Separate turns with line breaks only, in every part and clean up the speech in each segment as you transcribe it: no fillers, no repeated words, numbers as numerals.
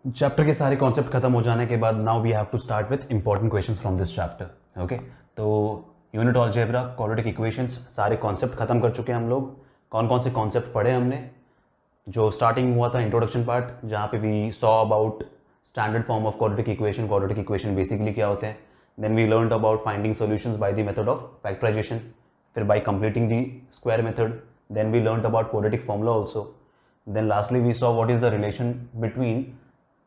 Chapter के सारे concept खत्म हो जाने के बाद now we have to start with important questions from this chapter. Okay, तो यूनिट अलजेब्रा, क्वाड्रेटिक इक्वेशंस, सारे कॉन्सेप्ट खत्म कर चुके हैं हम लोग। कौन कौन से कॉन्सेप्ट पढ़े हमने? जो स्टार्टिंग हुआ था इंट्रोडक्शन पार्ट, जहाँ पे we saw about standard form of quadratic equation basically क्या होते हैं। Then we learn about finding solutions by the method of factorization, फिर by completing the square method. Then we learn about quadratic formula also. Then lastly we saw what is the relation between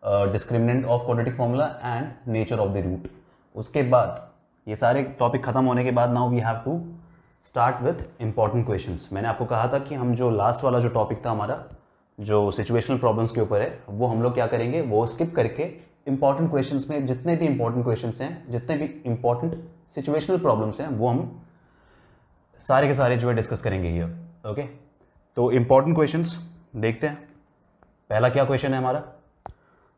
discriminant of quadratic formula and nature of the root. उसके बाद ये सारे topic खत्म होने के बाद now we have to start with important questions. मैंने आपको कहा था कि हम जो लास्ट वाला जो टॉपिक था हमारा, जो सिचुएशनल प्रॉब्लम्स के ऊपर है, वो हम लोग क्या करेंगे, वो स्किप करके इंपॉर्टेंट क्वेश्चंस में जितने भी इंपॉर्टेंट क्वेश्चंस हैं, जितने भी इंपॉर्टेंट सिचुएशनल प्रॉब्लम्स हैं, वो हम सारे के सारे जो है डिस्कस करेंगे हियर। ओके, तो इंपॉर्टेंट क्वेश्चंस देखते हैं। पहला क्या क्वेश्चन है हमारा?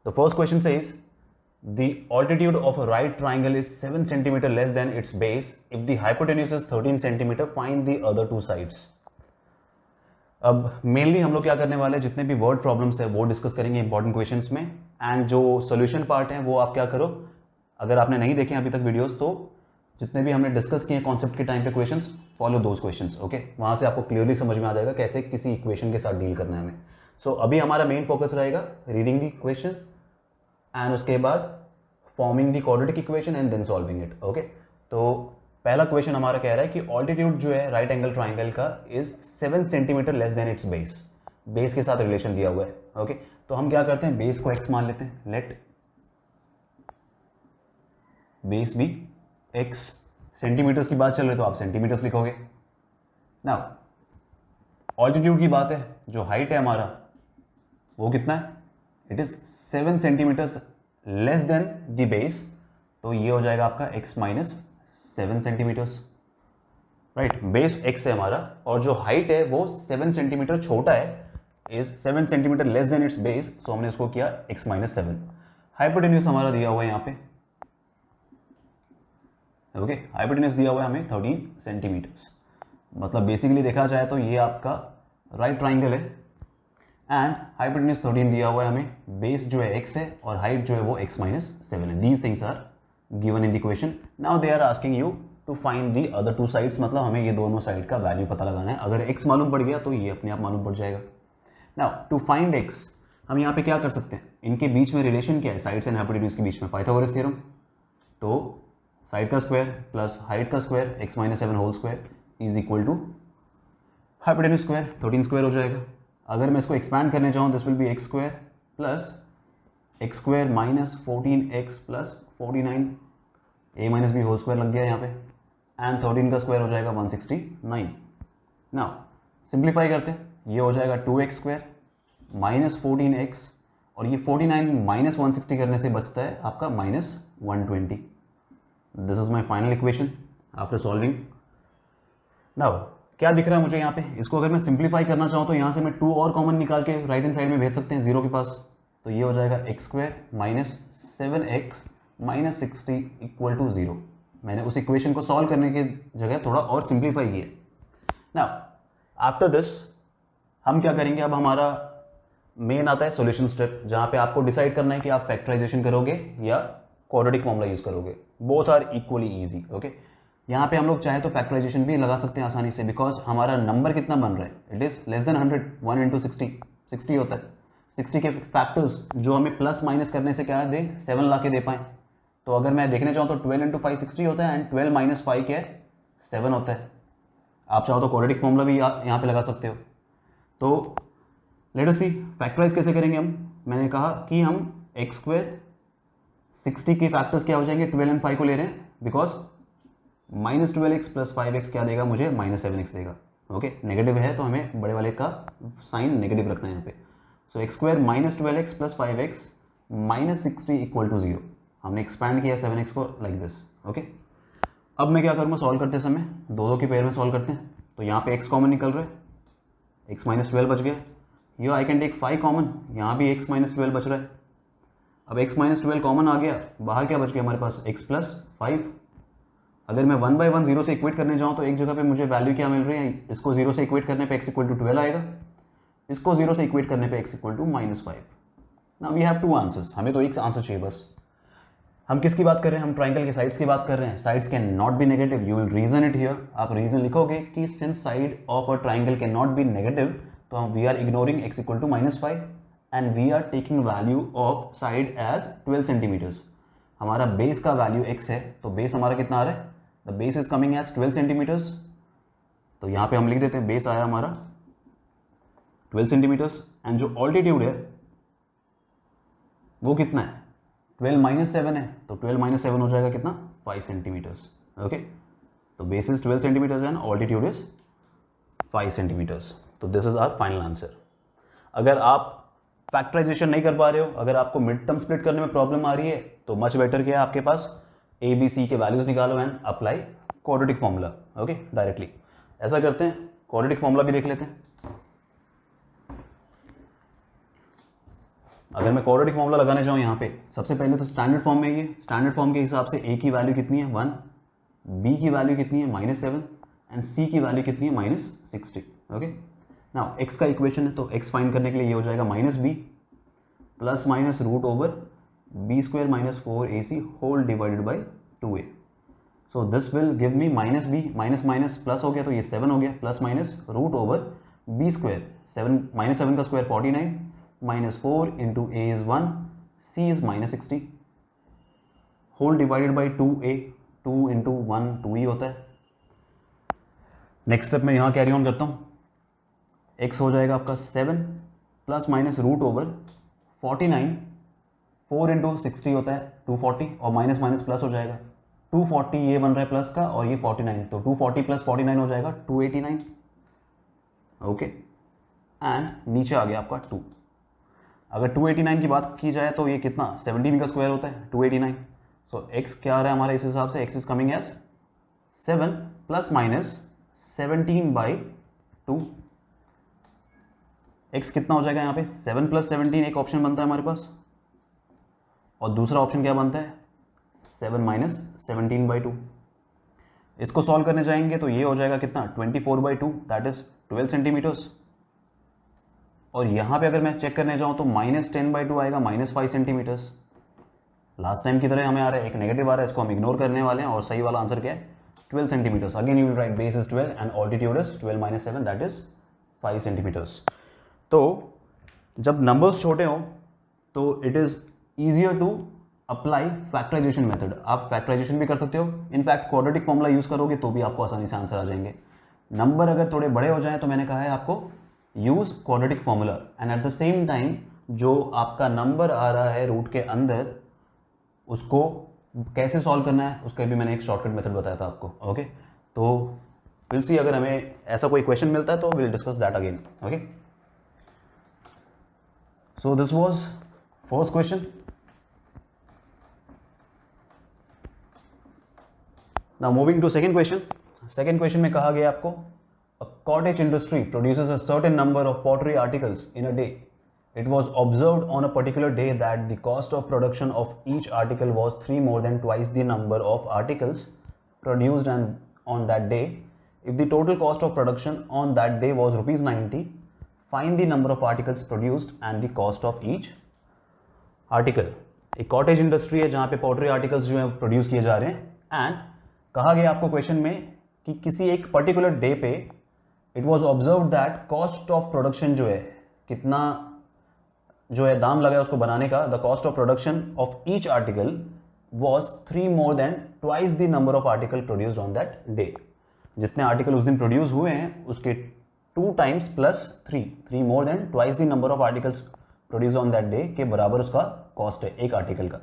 The first question says, the altitude of a right triangle is 7 cm less than its base. If the hypotenuse is 13 cm, find the other two sides. अब mainly हम लोग क्या करने वाले हैं, जितने भी वर्ड प्रॉब्लम्स है वो डिस्कस करेंगे इंपॉर्टेंट क्वेश्चंस में। एंड जो सॉल्यूशन पार्ट है वो आप क्या करो, अगर आपने नहीं देखे अभी तक वीडियोस, तो जितने भी हमने डिस्कस किए कॉन्सेप्ट के टाइम पे questions, follow those questions. Okay, वहाँ से आपको क्लियरली समझ में आ जाएगा कैसे किसी इक्वेशन के साथ डील करना है हमें। सो अभी हमारा मेन फोकस रहेगा रीडिंग द क्वेश्चन एंड उसके बाद forming the quadratic equation and then solving it. Okay, तो पहला क्वेश्चन हमारा कह रहा है कि ऑल्टीट्यूड जो है राइट एंगल ट्राइंगल का is 7 centimetre less than its base. Base के साथ रिलेशन दिया हुआ है। ओके, तो हम क्या करते हैं, बेस को x मान लेते हैं। Let base be x। Centimetres की बात चल रही है तो आप सेंटीमीटर्स लिखोगे। नाउ ऑल्टीट्यूड की बात है, जो हाइट है हमारा वो कितना है, it is 7 centimetres less than the base, तो ये हो जाएगा आपका x minus 7 centimetres. Right, base x है हमारा और जो हाइट है वो 7 सेंटीमीटर छोटा है, is 7 centimetre less than its base, so हमने उसको किया x माइनस 7। हाइपोटेन्यूज हमारा दिया हुआ है यहाँ पे। ओके, हाइपोटेन्यूज दिया हुआ है हमें 13 सेंटीमीटर्स। मतलब बेसिकली देखा जाए तो ये आपका राइट ट्राइंगल है एंड हाइपोटेन्यूज 13 दिया हुआ है हमें, बेस जो है x है और हाइट जो है वो x माइनस 7 है। These things are given in the question. Now they are asking you to find the other two sides, मतलब हमें ये दोनों साइड का वैल्यू पता लगाना है। अगर x मालूम पड़ गया तो ये अपने आप मालूम पड़ जाएगा। नाउ टू फाइंड x हम यहाँ पे क्या कर सकते हैं, इनके बीच में रिलेशन क्या है, साइड्स एंड हाइपोटेन्यूज के बीच में, पाइथागोरस थ्योरम। तो साइड का स्क्वायर प्लस हाइट का square x minus 7 whole square is equal to hypotenuse square 13 square हो जाएगा। अगर मैं इसको एक्सपैंड करने चाहूँ, this will be x square plus x square minus 14x plus 49, a minus b whole square लग गया यहाँ पे, एंड 13 का स्क्वायर हो जाएगा 169। नाउ सिंप्लीफाई करते हैं, ये हो जाएगा 2x स्क्वायर माइनस 14x, और ये 49 माइनस 160 करने से बचता है आपका minus 120। This is my final equation after solving. Now क्या दिख रहा है मुझे यहाँ पे, इसको अगर मैं सिंप्लीफाई करना चाहूँ तो यहाँ से मैं 2 और कॉमन निकाल के राइट हैंड साइड में भेज सकते हैं जीरो के पास, तो ये हो जाएगा x square minus 7x minus 60 equal to 0। मैंने उस इक्वेशन को सॉल्व करने की जगह थोड़ा और सिंप्लीफाई किया। नाउ आफ्टर दिस हम क्या करेंगे, अब हमारा मेन आता है सॉल्यूशन स्टेप, जहाँ पे आपको डिसाइड करना है कि आप फैक्टराइजेशन करोगे या क्वाड्रेटिक फॉर्मूला यूज करोगे। Both are equally easy. Okay, यहाँ पे हम लोग चाहे तो फैक्टराइजेशन भी लगा सकते हैं आसानी से, बिकॉज हमारा नंबर कितना बन रहा है, it is less than 100। 1 into 60 होता है। 60 के फैक्टर्स जो हमें प्लस माइनस करने से क्या दे, 7 ला के दे पाए। तो अगर मैं देखने चाहूँ तो 12 इंटू 5 60 होता है, एंड 12 माइनस 5 क्या है, 7 होता है। आप चाहो तो क्वाड्रेटिक फॉर्मूला भी यहाँ पे लगा सकते हो। तो लेट अस सी फैक्टराइज कैसे करेंगे हम। मैंने कहा कि हम एक्स स्क्वायर 60 के फैक्टर्स क्या हो जाएंगे, 12 एंड 5 को ले रहे हैं, because minus 12x plus 5x क्या देगा मुझे, माइनस 7x देगा। ओके, नेगेटिव है तो हमें बड़े वाले का साइन नेगेटिव रखना है यहाँ पे। So X square minus 12x plus 5x minus 60 equal to 0। हमने एक्सपैंड किया 7x को लाइक दिस। ओके, अब मैं क्या करूँगा, सॉल्व करते समय दो की पेयर में सॉल्व करते हैं। तो यहाँ पे x कॉमन निकल रहा है, x माइनस 12 बच गया। यो आई कैन टेक 5 कॉमन, यहाँ भी x माइनस 12 बच रहा है। अब x माइनस 12 कॉमन आ गया, बाहर क्या बच गया हमारे पास, x प्लस 5। अगर मैं 1 बाई 1 0 से इक्वेट करने जाऊँ तो एक जगह पे मुझे वैल्यू क्या मिल रही है, इसको 0 से इक्वेट करने पे x इक्वल टू 12 आएगा, इसको 0 से इक्वेट करने पे x equal to minus 5। Now we have two answers, हमें तो एक आंसर चाहिए बस। हम किसकी बात कर रहे हैं? हम ट्राइंगल के साइड्स की बात कर रहे हैं। Sides can not be negative, you will reason it here. आप रीजन लिखोगे कि since side of a triangle can not be negative, तो हम we are ignoring x equal to -5 and we are taking value of side as 12 centimetres. हमारा base का वैल्यू x है, तो बेस हमारा कितना आ रहा है? The base is coming as 12 centimetres. तो यहाँ पे हम लिख देते हैं बेस आया हमारा 12 सेंटीमीटर्स एंड जो ऑल्टीट्यूड है वो कितना है? 12 - 7 है, तो 12 - 7 हो जाएगा कितना? 5 सेंटीमीटर्स। ओके, तो base is 12 centimetres and altitude is 5 centimetres. तो this is our final answer. अगर आप फैक्टराइजेशन नहीं कर पा रहे हो, अगर आपको मिड टर्म स्प्लिट करने में प्रॉब्लम आ रही है, तो मच बेटर क्या है आपके पास? ए बी सी के वैल्यूज निकालो and apply quadratic formula. Okay, directly ऐसा करते हैं, क्वाड्रेटिक फॉर्मूला भी देख लेते हैं। अगर मैं क्वाड्रेटिक फॉर्मूला लगाने जाऊँ यहाँ पे, सबसे पहले तो स्टैंडर्ड फॉर्म में ये स्टैंडर्ड फॉर्म के हिसाब से ए की वैल्यू कितनी है? 1, बी की वैल्यू कितनी है? -7 एंड सी की वैल्यू कितनी है? -60। ओके, नाउ एक्स का इक्वेशन है, तो एक्स फाइंड करने के लिए ये हो जाएगा -b plus minus root over b² - 4ac whole divided by 2a। So this will give me -b, minus minus plus हो गया तो ये 7 हो गया, plus minus root over b², 7 -7 का square 49 -4 into a is 1, c is -60 whole divided by 2a, 2 into 1 2 ही होता है। नेक्स्ट स्टेप में यहाँ कैरी ऑन करता हूँ, x हो जाएगा आपका 7 plus minus root over 49, 4 into 60 होता है 240 और माइनस माइनस प्लस हो जाएगा 240, ये बन रहा है प्लस का और ये 49, तो 240 प्लस 49 हो जाएगा 289। ओके, एंड नीचे आ गया आपका 2। अगर 289 की बात की जाए तो ये कितना? 17 का स्क्वायर होता है 289। सो x क्या आ रहा है हमारा इस हिसाब से? x is coming as 7 plus minus 17 by 2। x कितना हो जाएगा यहाँ पे? 7 प्लस 17 एक ऑप्शन बनता है हमारे पास, और दूसरा ऑप्शन क्या बनता है? 7 माइनस 17 बाई 2। इसको सॉल्व करने जाएंगे तो ये हो जाएगा कितना? 24/2, दैट इज 12 सेंटीमीटर्स। और यहाँ पे अगर मैं चेक करने जाऊँ तो -10/2 आएगा, -5 सेंटीमीटर्स। लास्ट टाइम की तरह हमें आ रहा है, एक नेगेटिव आ रहा है, इसको हम इग्नोर करने वाले हैं और सही वाला आंसर क्या है? 12 centimetres. Again you will write base is 12 and altitude is 12 - 7, that is 5 centimetres. तो जब नंबर्स छोटे हों तो it is easier to apply factorisation method. आप फैक्टराइजेशन भी कर सकते हो, इनफैक्ट क्वाड्रेटिक फॉर्मूला यूज़ करोगे तो भी आपको आसानी से आंसर आ जाएंगे। नंबर अगर थोड़े बड़े हो जाएं तो मैंने कहा है आपको use quadratic formula, and at the same time जो आपका नंबर आ रहा है रूट के अंदर उसको कैसे सॉल्व करना है उसका भी मैंने एक शॉर्टकट मेथड बताया था आपको। ओके, तो विल सी, अगर हमें ऐसा कोई क्वेश्चन मिलता है तो will discuss that again. Okay, so this was first question. Now moving to second question. Second question में कहा गया आपको a cottage industry produces a certain number of pottery articles in a day. It was observed on a particular day that the cost of production of each article was 3 more than twice the number of articles produced and on that day. If the total cost of production on that day was ₹90, find the number of articles produced and the cost of each article. एक cottage industry है जहाँ पे pottery articles जो है produce किए जा रहे हैं, एंड कहा गया आपको क्वेश्चन में कि किसी एक पर्टिकुलर डे पे it was observed that cost of production जो है, कितना जो है दाम लगा है उसको बनाने का, the cost of production of each article was 3 more than twice the number of article produced on that day. जितने आर्टिकल उस दिन प्रोड्यूस हुए हैं उसके 2 times plus 3 more than twice the number of articles produced on that day के बराबर उसका cost है एक आर्टिकल का।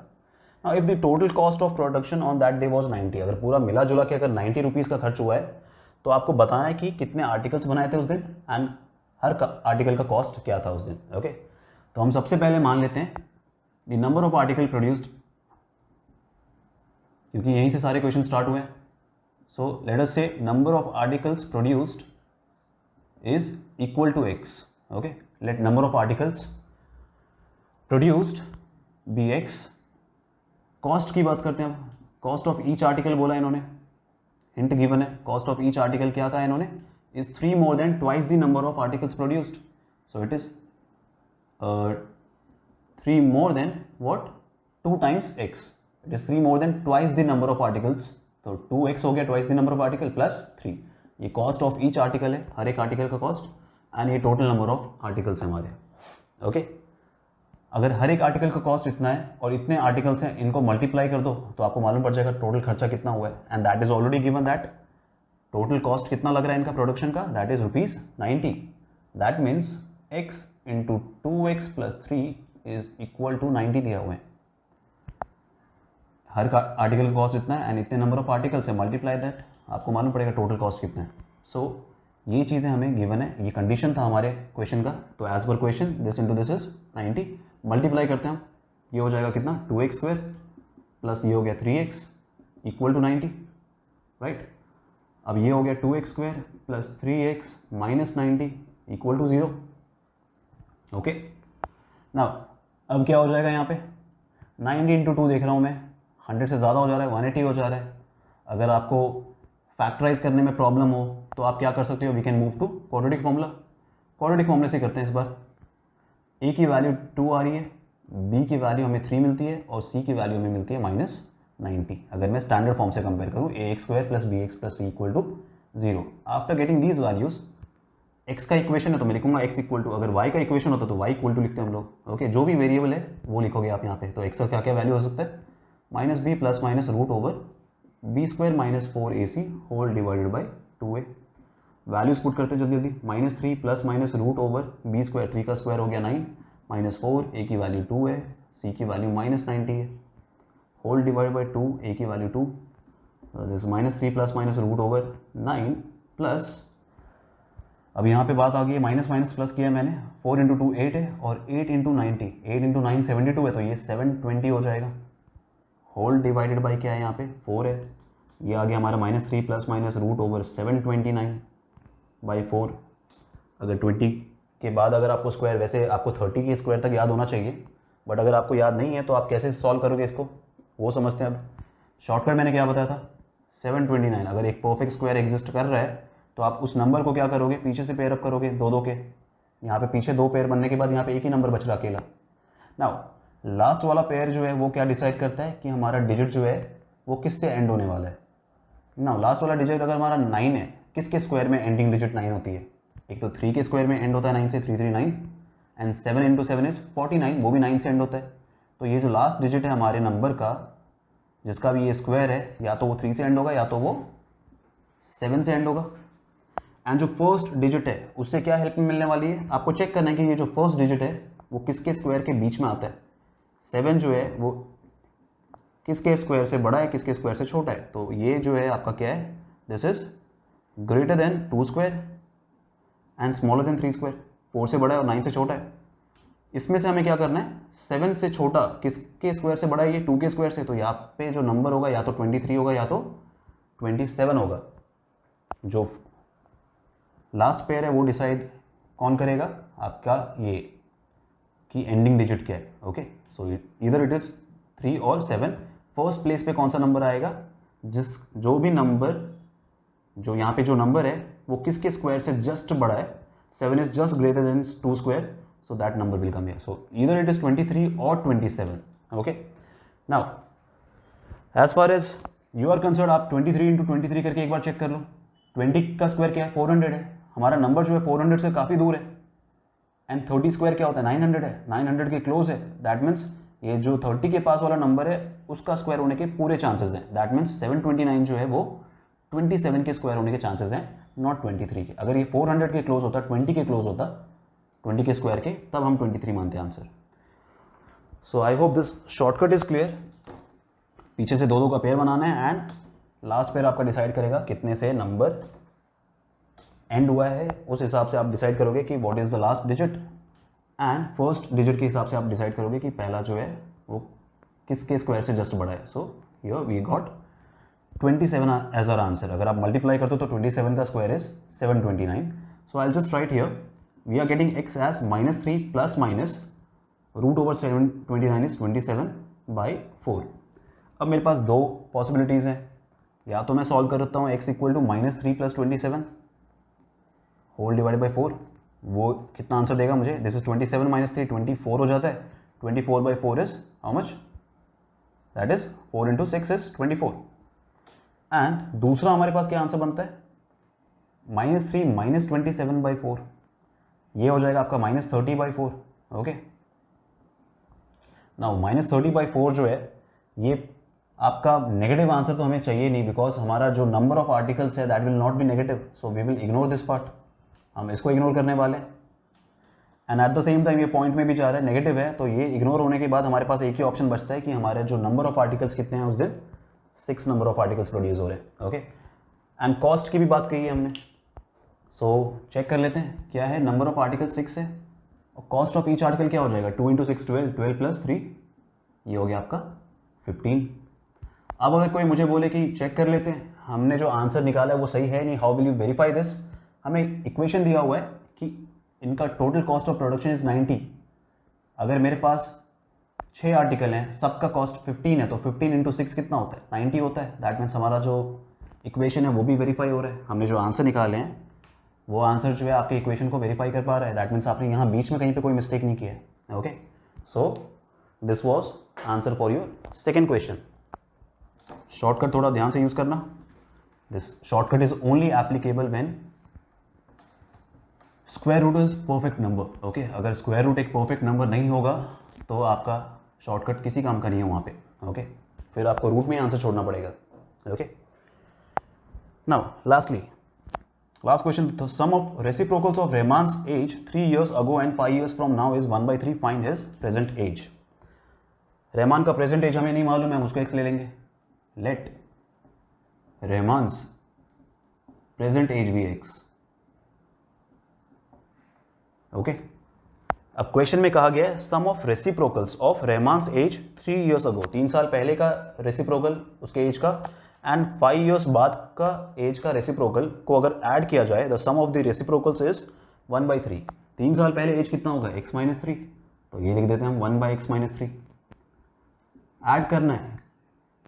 Now if the total cost of production on that day was 90, अगर पूरा मिला जुला के अगर 90 रुपीज़ का खर्च हुआ है तो आपको बताना है कि कितने आर्टिकल्स बनाए थे उस दिन एंड हर आर्टिकल का कॉस्ट क्या था उस दिन। ओके, तो हम सबसे पहले मान लेते हैं the number of article produced, क्योंकि यहीं से सारे क्वेश्चन स्टार्ट हुए हैं। सो लेट अस से number of articles produced is equal to x. Okay, let number of articles produced be x. Cost की बात करते हैं अब, कॉस्ट ऑफ ईच आर्टिकल बोला इन्होंने, हिंट गिवन है, कॉस्ट ऑफ ईच आर्टिकल क्या कहा इन्होंने? Is 3 more than twice the number of articles produced. So it is 3 more than what 2 times x, it is 3 more than twice the number of articles, तो 2x हो गया twice the number of article plus 3, ये cost of each article है, हर एक article का cost, and ये total number of articles है हमारे। ओके, अगर हर एक आर्टिकल का कॉस्ट इतना है और इतने आर्टिकल्स हैं, इनको मल्टीप्लाई कर दो तो आपको मालूम पड़ जाएगा टोटल खर्चा कितना हुआ है, and that is already given that total cost कितना लग रहा है इनका प्रोडक्शन का, that is ₹90। That means x into 2x plus 3 is equal to 90 दिया हुआ है। हर आर्टिकल का कॉस्ट इतना है एंड इतने नंबर ऑफ आर्टिकल से मल्टीप्लाई दैट, आपको मालूम पड़ेगा टोटल कॉस्ट कितना है। सो ये चीज़ें हमें गिवन है, ये कंडीशन था हमारे क्वेश्चन का। तो as per question this into this is 90, multiply करते हैं हम, ये हो जाएगा कितना 2x² प्लस ये हो गया 3x इक्वल टू 90, राइट। अब ये हो गया 2x² plus 3x minus 90 equal to 0। Okay, now अब क्या हो जाएगा यहाँ पे 90 इंटू 2 देख रहा हूँ मैं, 100 से ज़्यादा हो जा रहा है, 180 हो जा रहा है। अगर आपको फैक्टराइज करने में प्रॉब्लम हो तो आप क्या कर सकते हो, we can move to quadratic formula. Quadratic फॉर्मूले से करते हैं इस बार। a की वैल्यू 2 आ रही है, b की वैल्यू हमें 3 मिलती है और c की वैल्यू हमें मिलती है -90। अगर मैं स्टैंडर्ड फॉर्म से कंपेयर करूँ ax² plus bx plus c equal to 0। After getting these values, x का इक्वेशन है तो मैं लिखूंगा x इक्वल टू, अगर y का इक्वेशन होता तो y इक्वल टू लिखते हैं हम लोग। ओके, जो भी वेरिएबल है वो लिखोगे आप यहाँ पे। तो x का क्या क्या वैल्यू हो सकता है, -b plus minus root over b² minus 4ac whole divided by 2a। Values put करते हैं जल्दी जल्दी, -3 plus minus root over b², 3 का स्क्वायर हो गया 9, -4, a की वैल्यू 2 है, c की वैल्यू -90 है, होल डिवाइड बाई 2, a की value 2, this -3 plus minus root over 9 plus, अब यहाँ पे बात आ गई है माइनस माइनस प्लस किया मैंने, 4 इंटू 2 8 है और 8 इंटू 90, 8 इंटू 9 72 है, तो ये 720 हो जाएगा। होल डिवाइडेड बाई क्या है यहाँ पे 4 है, ये आ गया हमारा -3 plus minus root over 729 by 4। अगर 20 के बाद अगर आपको स्क्वायर, वैसे आपको 30 के स्क्वायर तक याद होना चाहिए, बट अगर आपको याद नहीं है तो आप कैसे सॉल्व करोगे इसको, वो समझते हैं। अब शॉर्टकट मैंने क्या बताया था, 729। अगर एक परफेक्ट स्क्वायर एग्जिस्ट कर रहा है तो आप उस नंबर को क्या करोगे, पीछे से पेयर अप करोगे, दो के। यहाँ पे पीछे 2 पेयर बनने के बाद यहाँ पे एक ही नंबर बच रहा अकेला। नाउ लास्ट वाला पेयर जो है वो क्या डिसाइड करता है कि हमारा डिजिट जो है वो किससे एंड होने वाला है। नाउ लास्ट वाला डिजिट अगर हमारा 9 है, किसके स्क्वायर में एंडिंग डिजिट 9 होती है, एक तो 3 के स्क्वायर में एंड होता है 9 से, 339, एंड 7 इंटू 7 इज 49, वो भी 9 से एंड होता है। तो ये जो लास्ट डिजिट है हमारे नंबर का, जिसका भी ये स्क्वायर है, या तो वो 3 से एंड होगा या तो वो 7 से एंड होगा। एंड जो फर्स्ट डिजिट है उससे क्या हेल्प मिलने वाली है, आपको चेक करना है कि ये जो फर्स्ट डिजिट है वो किसके स्क्वायर के बीच में आता है। 7 जो है वो किसके स्क्वायर से बड़ा है, किसके स्क्वायर से छोटा है। तो ये जो है आपका क्या है, this is greater than 2 square and smaller than 3 square. 4 से बड़ा है और 9 से छोटा है। इसमें से हमें क्या करना है, 7 से छोटा किसके स्क्वायर से बड़ा है, ये 2 के स्क्वायर से। तो यहाँ पे जो नंबर होगा या तो 23 होगा या तो 27 होगा। जो लास्ट पेयर है वो डिसाइड कौन करेगा, आपका ये कि एंडिंग डिजिट क्या है। ओके, सो इधर इट इज 3 और 7। फर्स्ट प्लेस पे कौन सा नंबर आएगा, जो भी नंबर, जो यहाँ पे जो नंबर है वो किसके स्क्वायर से जस्ट बड़ा है, 7 is just greater than 2 square, so that number will come here. So इधर इट इज 23 और 27। Okay, now as far as you are concerned, आप 23 इंटू 23 करके एक बार चेक कर लो। 20 का स्क्वायर क्या है, 400 है। हमारा नंबर जो है 400 से काफ़ी दूर है। एंड 30 स्क्वायर क्या होता है, 900 है, 900 के क्लोज है। दैट मीन्स ये जो 30 के पास वाला नंबर है उसका स्क्वायर होने के पूरे चांसेस हैं। दैट मीन्स 729 जो है वो 27 के स्क्वायर होने के चांसेस हैं, नॉट 23 के। अगर ये 400 के क्लोज होता, 20 के क्लोज होता, 20 के स्क्वायर के, तब हम 23 मानते हैं answer. So I hope this shortcut is clear. पीछे से 2 का पेयर बनाना है एंड लास्ट पेयर आपका डिसाइड करेगा कितने से नंबर एंड हुआ है। उस हिसाब से आप डिसाइड करोगे कि what is the last digit, and first digit के हिसाब से आप डिसाइड करोगे कि पहला जो है वो किसके स्क्वायर से जस्ट बड़ा है। So here we got 27 as our answer. अगर आप मल्टीप्लाई करते हो तो 27 का square is 729। So I just write here we are getting x as -3 plus minus root over 729 is 27/4। अब मेरे पास 2 पॉसिबिलिटीज़ हैं, या तो मैं सॉल्व करता हूँ x equal to -3 plus 27 whole divide by 4। वो कितना आंसर देगा मुझे, दिस इज 27 - 3 24 हो जाता है। 24/4 is how much, that is 4 × 6 is 24। And दूसरा हमारे पास क्या आंसर बनता है, -3 - 27/4, ये हो जाएगा आपका -30/4। ओके, नाउ -30/4 जो है ये आपका नेगेटिव आंसर तो हमें चाहिए नहीं, बिकॉज हमारा जो नंबर ऑफ आर्टिकल्स है that will not be negative, so we will ignore this part, हम इसको इग्नोर करने वाले हैं। And at the same time ये पॉइंट में भी जा रहा है, नेगेटिव है, तो ये इग्नोर होने के बाद हमारे पास एक ही ऑप्शन बचता है कि हमारे जो नंबर ऑफ आर्टिकल्स कितने हैं उस दिन 6 नंबर ऑफ आर्टिकल्स प्रोड्यूस हो रहे हैं। ओके, एंड कॉस्ट की भी बात कही है हमने, सो चेक कर लेते हैं क्या है, नंबर ऑफ आर्टिकल 6 है और कॉस्ट ऑफ ईच आर्टिकल क्या हो जाएगा, 2 × 6 12, 12 + 3 ये हो गया आपका 15। अब अगर कोई मुझे बोले कि चेक कर लेते हैं हमने जो आंसर निकाला है वो सही है नहीं, how will you verify this, हमें इक्वेशन दिया हुआ है कि इनका total cost of production is 90। अगर मेरे पास 6 आर्टिकल हैं, सबका कॉस्ट 15 है, तो 15 × 6 कितना होता है, 90 होता है। दैट मीन्स हमारा जो इक्वेशन है वो भी वेरीफाई हो रहा है, हमने जो आंसर निकाले हैं वो आंसर जो है आपके इक्वेशन को वेरीफाई कर पा रहा है। दैट मीन्स आपने यहाँ बीच में कहीं पे कोई मिस्टेक नहीं किया है। Okay, so this was answer for your second question. Shortcut थोड़ा ध्यान से यूज करना, this shortcut is only applicable when square root is perfect number. Okay, अगर स्क्वायर रूट एक परफेक्ट नंबर नहीं होगा तो आपका शॉर्टकट किसी काम का नहीं है वहाँ पे। ओके, फिर आपको रूट में आंसर छोड़ना पड़ेगा। Okay, now lastly last question, the sum of reciprocals of Rahman's age 3 years ago and 5 years from now is 1/3, find his present age. Rahman का प्रेजेंट एज हमें नहीं मालूम है, हम उसको एक्स ले लेंगे, लेट रहमान्स प्रेजेंट एज भी एक्स। ओके, अब क्वेश्चन में कहा गया है sum of reciprocals of Rahman's age 3 years ago, 3 साल पहले का रेसिप्रोकल उसके एज का, एंड 5 years बाद का एज का रेसिप्रोकल को अगर ऐड किया जाए, the sum of the reciprocals is 1/3। 3 साल पहले एज कितना होगा, x - 3, तो ये लिख देते हैं हम 1/x - 3। ऐड करना है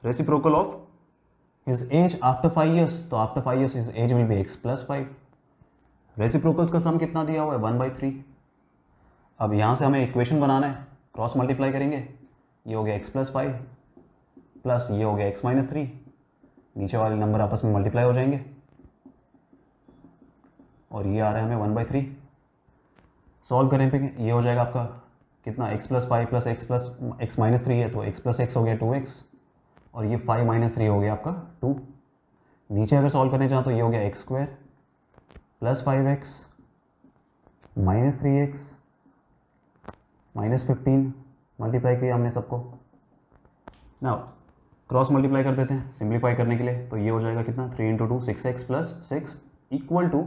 reciprocal of his age after 5 years, तो after 5 years his age will be x + 5। Reciprocals का सम कितना दिया हुआ है, 1/3। अब यहाँ से हमें इक्वेशन बनाना है, क्रॉस मल्टीप्लाई करेंगे, ये हो गया x + 5 प्लस ये हो गया x - 3, नीचे वाले नंबर आपस में मल्टीप्लाई हो जाएंगे और ये आ रहा है हमें 1/3। सॉल्व करें पे ये हो जाएगा आपका कितना, x + 5 प्लस x - 3 है तो x + x हो गया 2x और ये 5 - 3 हो गया आपका 2। नीचे अगर सॉल्व करने जाओ तो ये हो गया x² + 5x - 3x -15, मल्टीप्लाई किया हमने सबको। नाउ क्रॉस मल्टीप्लाई कर देते हैं सिंप्लीफाई करने के लिए, तो ये हो जाएगा कितना, 3 × 2 6x + 6 equal to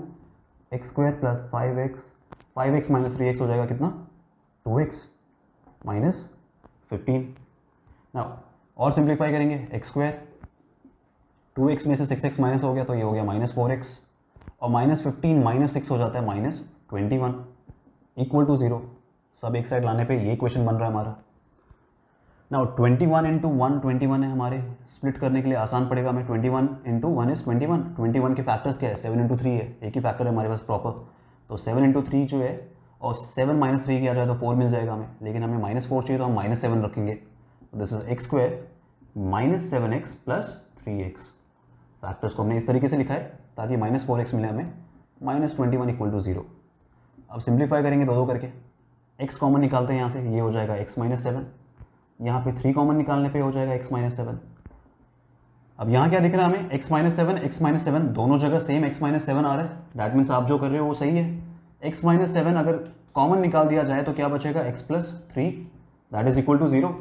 x² + 5x, 5x - 3x हो जाएगा कितना, 2x -15। नाउ और सिंप्लीफाई करेंगे, x², 2x में से 6x माइनस हो गया तो ये हो गया -4x और -15 - 6 हो जाता है -21 इक्वल टू 0। सब एक साइड लाने पे ये क्वेश्चन बन रहा है हमारा। नाउ 21 × 1 21 है हमारे, स्प्लिट करने के लिए आसान पड़ेगा हमें। 21 × 1 इज 21, 21 के फैक्टर्स क्या है, 7 × 3 है, एक ही फैक्टर है हमारे पास प्रॉपर, तो 7 × 3 जो है और 7 - 3 किया जाए तो 4 मिल जाएगा हमें, लेकिन हमें -4 चाहिए तो हम -7 रखेंगे। This is x² -7x + 3x। Factors को हमने इस तरीके से लिखा है ताकि -4x मिले हमें, -21 इक्वल टू 0। अब सिंप्लीफाई करेंगे दो करके, x कॉमन निकालते हैं यहाँ से, ये हो जाएगा x - 7, यहाँ पे 3 कॉमन निकालने पे हो जाएगा x - 7। अब यहाँ क्या दिख रहा है हमें, x - 7 दोनों जगह सेम x - 7 आ रहा है। दैट मीन्स आप जो कर रहे हो वो सही है। x - 7 अगर कॉमन निकाल दिया जाए तो क्या बचेगा, x + 3 that is equal to 0।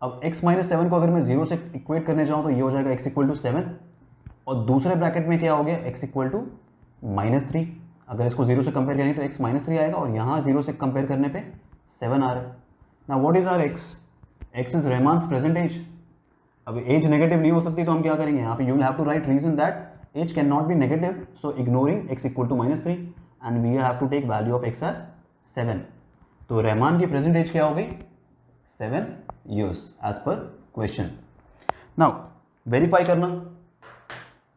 अब x - 7 को अगर मैं 0 से इक्वेट करने जाऊँ तो ये हो जाएगा x = 7 और दूसरे ब्रैकेट में क्या हो गया, x = -3। अगर इसको 0 से कंपेयर करेंगे तो x -3 आएगा और यहाँ 0 से कंपेयर करने पे 7 आ रहा है। Now what is our x? x इज रहमान्स प्रेजेंट एज। अब एज नेगेटिव नहीं हो सकती तो हम क्या करेंगे, यहाँ पे you will have to write reason that age can not be negative, so ignoring x = -3 and we have to take value of x as 7। तो रहमान की प्रेजेंट एज क्या हो गई, 7 years as per question. Now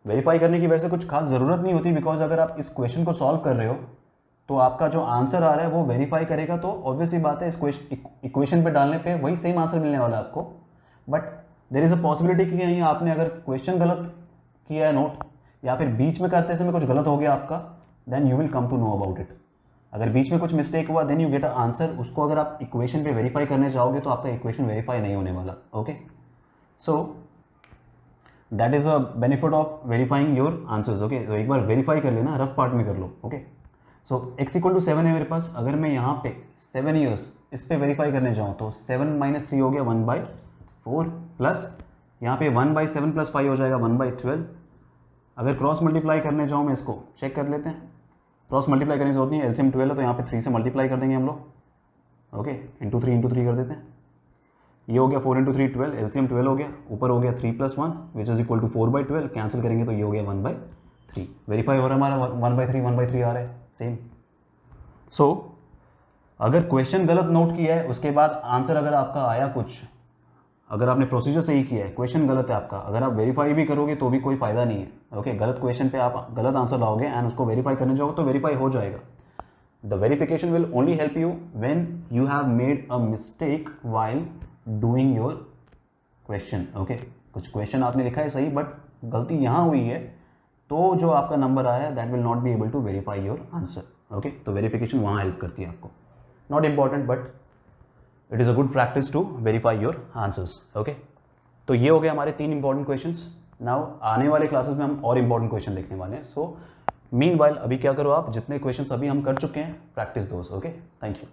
verify करने की वैसे कुछ खास ज़रूरत नहीं होती, बिकॉज अगर आप इस क्वेश्चन को सॉल्व कर रहे हो तो आपका जो आंसर आ रहा है वो वेरीफाई करेगा, तो ऑब्वियसली बात है इस इक्वेशन पे डालने पे वही सेम आंसर मिलने वाला है आपको। But there is a possibility कि कहीं आपने अगर क्वेश्चन गलत किया है नोट, या फिर बीच में करते समय कुछ गलत हो गया आपका, then you will come to know about it. अगर बीच में कुछ मिस्टेक हुआ then you get a answer, उसको अगर आप इक्वेशन पे वेरीफाई करने जाओगे तो आपका इक्वेशन वेरीफाई नहीं होने वाला। Okay, so that is a benefit of verifying your answers. Okay, तो एक बार वेरीफाई कर लेना, रफ पार्ट में कर लो। ओके, सो x = 7 है मेरे पास। अगर मैं यहाँ पे 7 ईयर्स इस पे वेरीफाई करने जाऊँ तो 7 - 3 हो गया 1/4, प्लस यहाँ पे 1/7 + 5 हो जाएगा 1/12। अगर क्रॉस मल्टीप्लाई करने जाऊँ मैं, इसको चेक कर लेते हैं। क्रॉस मल्टीप्लाई करने की जरूरत नहीं है, एलसीएम 12 है तो यहाँ पे 3 से मल्टीप्लाई कर देंगे हम लोग। ओके, × 3 कर देते हैं। ये हो गया 4 × 3 12, एलसीएम 12 हो गया, ऊपर हो गया 3 + 1 which is equal to 4/12, cancel करेंगे तो ये हो गया 1/3। वेरीफाई हो रहा है हमारा, 1/3 आ रहा है सेम। सो अगर क्वेश्चन गलत नोट किया है, उसके बाद आंसर अगर आपका आया कुछ, अगर आपने प्रोसीजर सही किया है, क्वेश्चन गलत है आपका, अगर आप वेरीफाई भी करोगे तो भी कोई फायदा नहीं है। ओके, गलत क्वेश्चन पे आप गलत आंसर लाओगे एंड उसको वेरीफाई करने जाओगे तो वेरीफाई हो जाएगा। The verification will only help you when you have made a mistake while doing your question. Okay, कुछ क्वेश्चन आपने लिखा है सही बट गलती यहाँ हुई है, तो जो आपका नंबर आया है that will not be able to verify your answer. Okay, तो वेरिफिकेशन वहाँ हेल्प करती है आपको। Not important but it is a good practice to verify your answers. Okay, तो ये हो गए हमारे 3 इंपॉर्टेंट क्वेश्चंस। नाउ आने वाले क्लासेस में हम और इंपॉर्टेंट क्वेश्चन देखने वाले हैं। सो मीनवाइल अभी क्या करो आप, जितने क्वेश्चंस अभी हम कर चुके हैं प्रैक्टिस दोस्त। Okay, thank you.